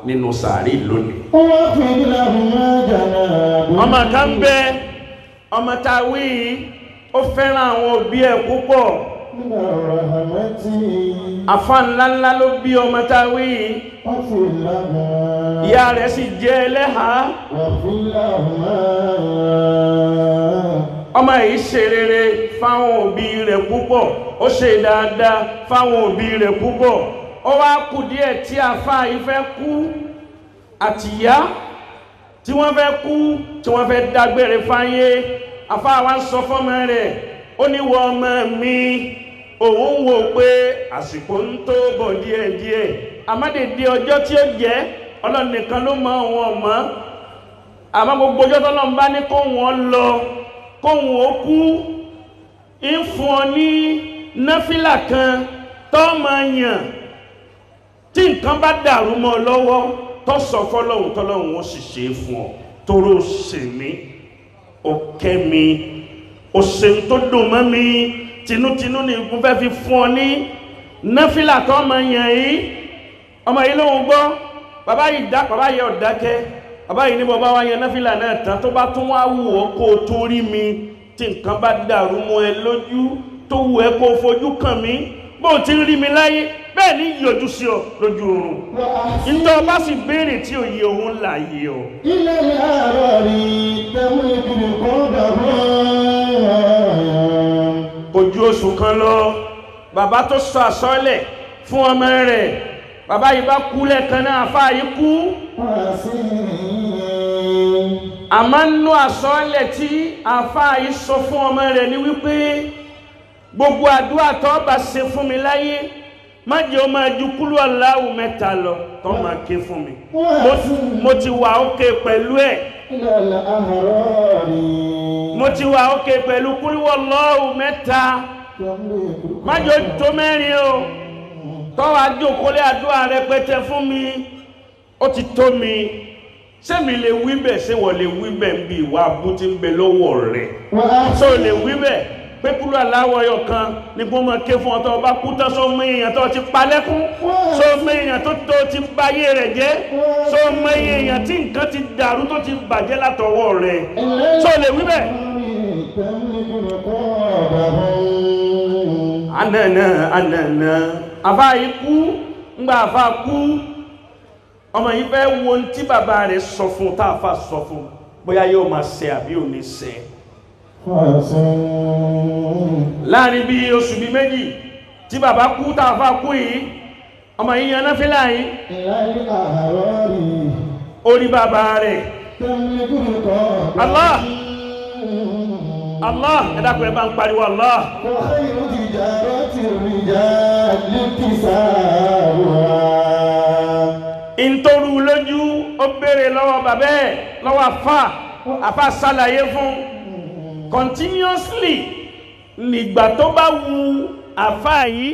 nínú sàárì lónìí. ọmọ kan bẹ ọmọ tàwí ó fẹ́ràn àwọn òbí ẹ̀ púpọ̀. àfà ńláńlá ló bí ọmọ tàwí. ìyá rẹ̀ sì jẹ́ ẹlẹ́hà. ọmọ yìí ṣe rere fáwọn òbí rẹ̀ púpọ̀, ó ṣe dáadáa fáwọn òbí rẹ̀ púpọ̀. ó wá kù díẹ̀ tí àfà yìí fẹ́ kú àtìyá tí wọ́n fẹ́ kú, tí wọ́n fẹ́ dágbére fáyé. àfà wa sọ fọ́mọ rẹ̀, ó ní wọ ọmọ mi, òun wò pé àsìkò ń tó bọ̀ díẹ̀díẹ̀, àmọ́dèdè ọjọ́ tí ó jẹ́ Ọlọ́run nìkan ló mọ òun ọmọ. àmọ́ gbogbo ọjọ́ tọ́lọ́run bá ní kóhun lọ, kóhun ó kú, ń fún ọ ní náfìlà kan tó máa yàn. tí nǹkan bá dàrú mọ́ lọ́wọ́ tó sọ fọ́lọ́hun, tọ́lọ́hun ó sì ṣe é fún ọ. toró ṣe mí, ó kẹ́ mi, ó ṣe ń tó dùn mọ́ mi, tinútinú ni mo fẹ́ fi fún ọ ní náfìlà tó máa yàn yìí. ọmọ yìí lóhun gbọ́, bàbá yìí ọ̀dákẹ́. bàbá yìí ní bọ́ bá wá yan náfìlà náà tán, tó bá tún wá wù ọ́ kó o tó rí mi, tí nǹkan bá dàrú mọ́ ẹ lójú, tó wù ẹ́ kó o fojú kàn mí bó o ti rí mi láyé, bẹ́ẹ̀ ni yọjú sí ọ lójú oorun. nítorí bá sì béèrè tí ò yẹ òun là yẹ ọ. ilé àárọ̀ rí tẹ́mú ìkìlì kan dàbọ̀. ojú oṣù kan lọ, bàbá tó sọ àsọlẹ̀ fún ọmọ rẹ̀, bàbá yìí bá kú lẹ́ẹ̀kan náà, àfáà yìí kú. àmọ́ nínú àsọlẹ̀ tí àfáà yìí sọ fún ọmọ rẹ̀ ni wípé gbogbo àdúrà tó bá ṣe fún mi láyé, má jẹ́ ó máa ju kúlú Allahu mẹ́ta lọ tó máa ké fún mi. mo ti wà ókè pẹ̀lú ẹ̀. mo ti wà ókè pẹ̀lú kúlú Allahu mẹ́ta. má jẹ́ ó tó mẹ́rin o. tọ́wọ́ àjòkólé àdúrà rẹpẹtẹ fún mi, ó ti tó mi. ṣé mi lè wí bẹ́ẹ̀, ṣé wọ́n lè wí bẹ́ẹ̀ bí ìwà abú ti ń bẹ lọ́wọ́ rẹ̀? ṣé o lè wí bẹ́ẹ̀ pé kúrò aláwọ̀ ọyọ̀ kan ní kó mọ̀ ké fún ọ̀tọ̀ ọba kú tán, sọ mọ èèyàn tó ti palẹ́kún, sọ mọ èèyàn tó ti báyé rẹ̀ jẹ́, sọ mọ èèyàn tí nǹkan ti dàrú tó ti bàjẹ́ látọwọ́ rẹ̀? ṣé o lè wí bẹ́ẹ̀? anana àfá yìí kú. ńgbà àfá kú, ọmọ yìí fẹ́ wo ohun tí bàbá rẹ̀ sọ fún, tá àfá sọ fún, bóyá yóò máa ṣe àbí ò ní ṣe. láàrin bí oṣù bí méjì tí bàbá kú, tá àfá kú yìí, ọmọ yìí yan náfìlà yìí, orí bàbá rẹ̀. Allah Allah, ẹ dákun ẹ bá ń pariwo Allah. ìntoru lójú ó béèrè lọ́wọ́ bàbá ẹ̀, lọ́wọ́ àfà ṣàlàyé fún continuously. nígbà tó bá wu àfà yìí,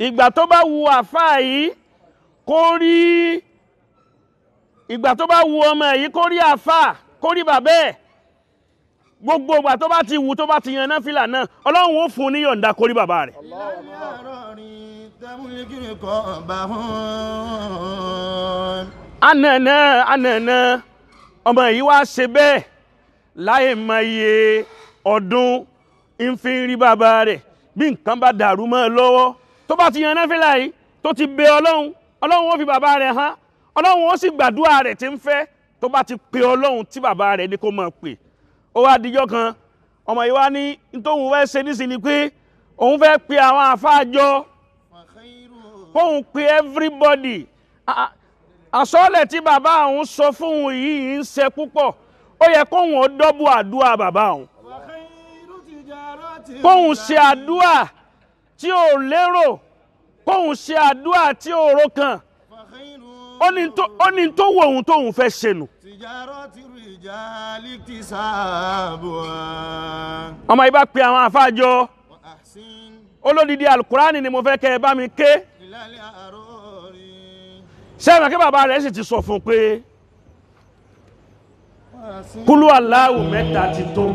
ìgbà tó bá wu àfà yìí kó rí, ìgbà tó bá wu ọmọ yìí kó rí àfà, kó rí bàbá ẹ̀, gbogbo ìgbà tó bá ti wù, tó bá ti yan náfìlà náà, Ọlọ́run ó fún ní yọ̀ǹda kó rí bàbá rẹ̀. Anana ọmọ yìí wá ṣe bẹ́ẹ̀ láì mọye ọdún, ń fi rí bàbá rẹ̀. bí nǹkan bá dàrú mọ́ ẹ lọ́wọ́, tó bá ti yan náfìlà yìí, tó ti bẹ Ọlọ́run, Ọlọ́run ó fi bàbá rẹ̀ hàn, Ọlọ́run ó sì gbàdúrà rẹ̀ tí ń fẹ́. tó bá ti pe Ọlọ́run tí bàbá rẹ̀ ní kó máa pè. ó wá dijọ́ kan, ọmọ yìí wá ní tóun fẹ́ ṣe nísìnyí pé òun fẹ́ pe àwọn àfáà jọ, kóun pe everybody. àsọlẹ̀ tí bàbá òun sọ fún òun yìí ń ṣe púpọ̀, ó yẹ kóun ó dọ́bù àdúrà bàbá òun, kóun ṣe àdúrà tí ò lérò, kóun ṣe àdúrà tí ò rókàn. ó ní tó wọ ohun tóun fẹ́ ṣe nù. ọmọ yìí bá pe àwọn àfáà jọ, olódìdí alukurani ni mo fẹ́ kẹ́ ẹ bá mi ké. sẹ́wọ̀n kí bàbá rẹ̀ sì ti sọ fún pé kúlú Allahu mẹ́ta ti tó.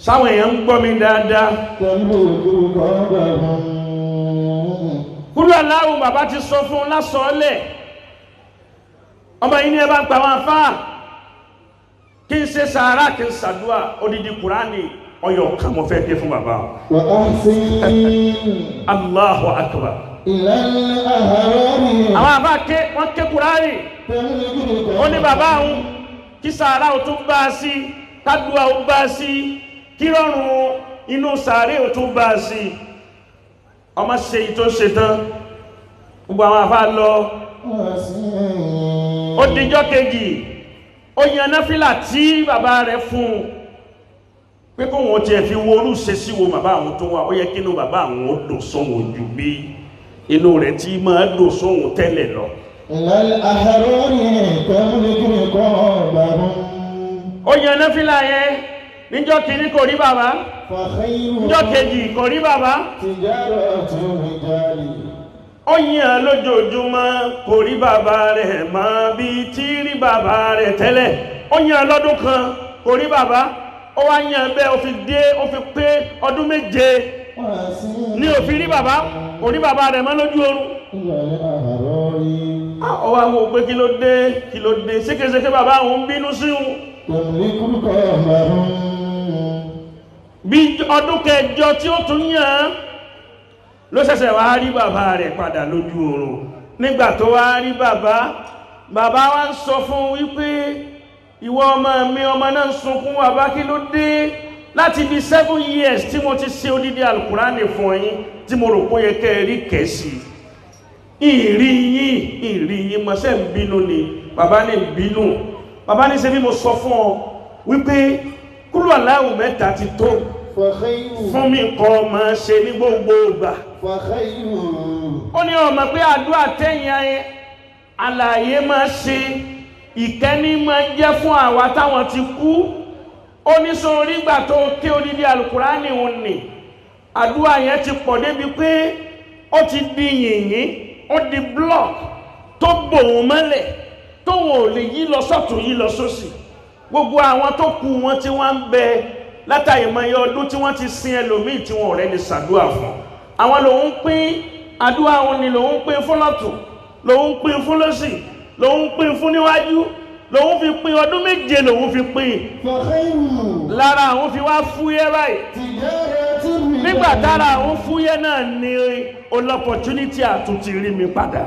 sáwọn èèyàn ń gbọ́ mi dáadáa. aláwọ̀ bàbá ti sọ fún lásọ̀ọ́lẹ̀ ọmọ yìí ní ẹ bá ń pa wọn fá kí n ṣe sàárà kí n ṣàdúà odidi Kùránì ọyọ kan mo fẹ́ ké fún bàbá Allahu akbar àwọn àbá ké wọ́n ké Kùránì ó ní bàbá òun kí sàárà ó tún bá sí kádùá ó bá sí kí rọrùn inú sàárè ó tún bá sí ọmọ ṣe ìtò ṣe tán gbogbo àwọn àfá lọ ó díjọ́ kejì ó yan náfílà tí bàbá rẹ̀ fún pé kó wọn tiẹ̀ fi worú ṣe sí wo bàbá àwọn tó wà ó yẹ kí inú bàbá àwọn ó dùn sóhun jù bí inú rẹ̀ tí máa dùn sóhun tẹ́lẹ̀ lọ ó yan náfílà yẹn níjọ́ kìíní kò rí bàbá níjọ́ kejì kò rí bàbá ó yàn lójoojúmọ́ kò rí bàbá rẹ̀ mọ́ bí tí rí bàbá rẹ̀ tẹ́lẹ̀ ó yàn lọ́dún kan kò rí bàbá ó wá yàn bẹ́ẹ̀ ó fi pé ọdún méje ní ó fi rí bàbá kò rí bàbá rẹ̀ mọ́ lójú oorun ó wá wò pé kí ló dé sékèsékè bàbá òun bínú sí òun bí ọdún kẹjọ tí ó tún yàn ló ṣẹ̀ṣẹ̀ wá rí bàbá rẹ̀ padà lójú oorun nígbà tó wá rí bàbá wá ń sọ fún wípé ìwọ ọmọ mi ọmọ náà sunkún bàbá kí ló dé láti bí 7 years tí mo ti ṣe odidi Al-Kùránì fún yín tí mo rò pé yẹ kẹ́ rí kẹ́sì ìrí yín mọ́sẹ̀ ń bínú ni bàbá ní bínú bàbá ní ṣe bí mo sọ fún ọ wípé kúrò aláwọ̀ mẹ́ta ti tó fún mi kọ́ máa ṣe ní gbogbo ìgbà ó ní ọmọ pé àdúrà tẹ́yìn ayé alààyè máa ṣe ìkẹ́ni máa jẹ́ fún àwa táwọn ti kú ó ní sọ orígbà tó ké odidi Al-Kùránì òun ni àdúrà yẹn ti pọ̀ débi pé ó ti di yìnyín ó di block tó bòun mọ́lẹ̀ tóun ò lè yí lọ sọ́tún yí lọ sósì gbogbo àwọn tó kú wọn tí wọ́n ń bẹ látàrí mọ́yẹ ọdún tí wọ́n ti sin ẹlòmíì tí wọ́n rẹ̀ lè ṣàdúrà fún àwọn lòun pín àdúrà wọn ni lòun pín fún lọ́tún lòun pín fún lọ́sì lòun pín fún níwájú lòun fi pín ọdún méje lòun fi pín lára àwọn fi wá fúyẹ́ báyìí nígbà tára àwọn fúyẹ́ náà ni olopportunity àtúntì rí mi padà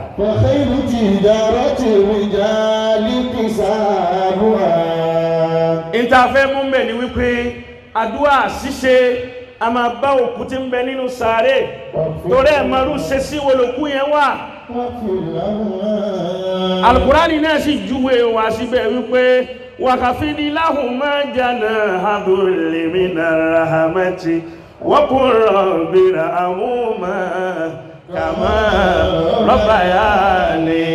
ìtafẹ́ mú mẹ́ ni wípé àdúrà ṣíṣe a máa bá òkú tí ń bẹ nínú sàárè torí ẹ̀mọ́rú ṣe sí olókú yẹn wà Al-Kùránì náà sì júwe wá síbẹ̀ wípé wàkàfíní láhùn máa jànà àbúlé minar rahmati wa qur rabbi irhamhuma kama rabbayani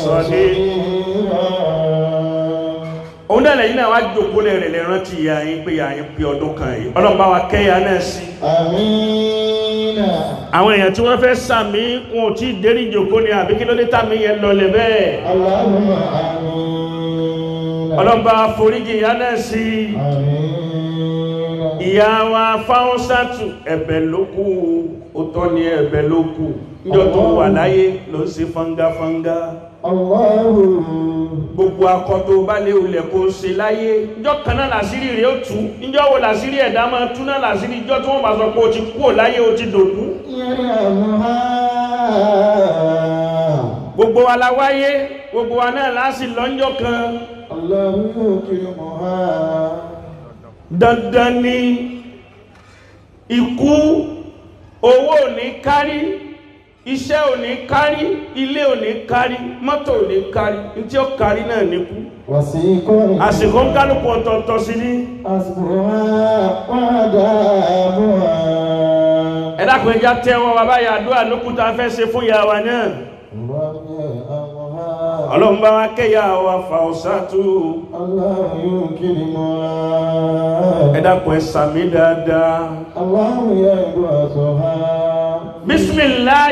saghira òun dẹ̀lẹ̀ yìí náà wá jòkólẹ̀ rẹ̀ lẹ́rán ti yà yín pé yà yín pé ọdún kan yìí ọlọ́mbà wa kẹ́yà náà sí àmín àwọn èèyàn tí wọ́n fẹ́ sàmí wọn ò tí dérí ìjòkó ni àbí kí ló dé tàmí yẹn lọlẹ̀ bẹ́ẹ̀ Allahumma àmín ọlọ́mbà foríjì yà náà sí àmín ìyá wa Fáúnsátù ẹ̀bẹ̀ lókù òtọ́ ni ẹ̀bẹ̀ lókù níjọ́ tó wà láyé ló ń ṣe fangafanga gbogbo akọ́tò bá lè ulẹ̀ kó ṣe láyé ìjọ́ kan náà làṣírí rẹ̀ ó tú ìjọ́ wo làṣírí ẹ̀dá máa tú náà làṣírí ìjọ́ tí wọ́n bá sọ pé ó ti kúrò láyé ó ti dòkú gbogbo wa la wáyé gbogbo wa náà láṣì lọ́njọ́ kan dandan ni ikú owó ní kárí iṣẹ́ ò ní kárí ilé ò ní kárí mọ́tò ò ní kárí tí ó kárí náà ní kú àsìkò ń kálùkù ọ̀tọ̀ọ̀tọ̀ sí ní ẹ̀dàkùn ẹjá tẹ́wọ́ bàbá yàdúrà lókúta fẹ́ ṣe fún ìyá wa náà ọlọ́run bá wá kẹ́yà wa Fáúnsátù ẹ̀dàkùn ẹ̀sàmí dáadáa Bismillah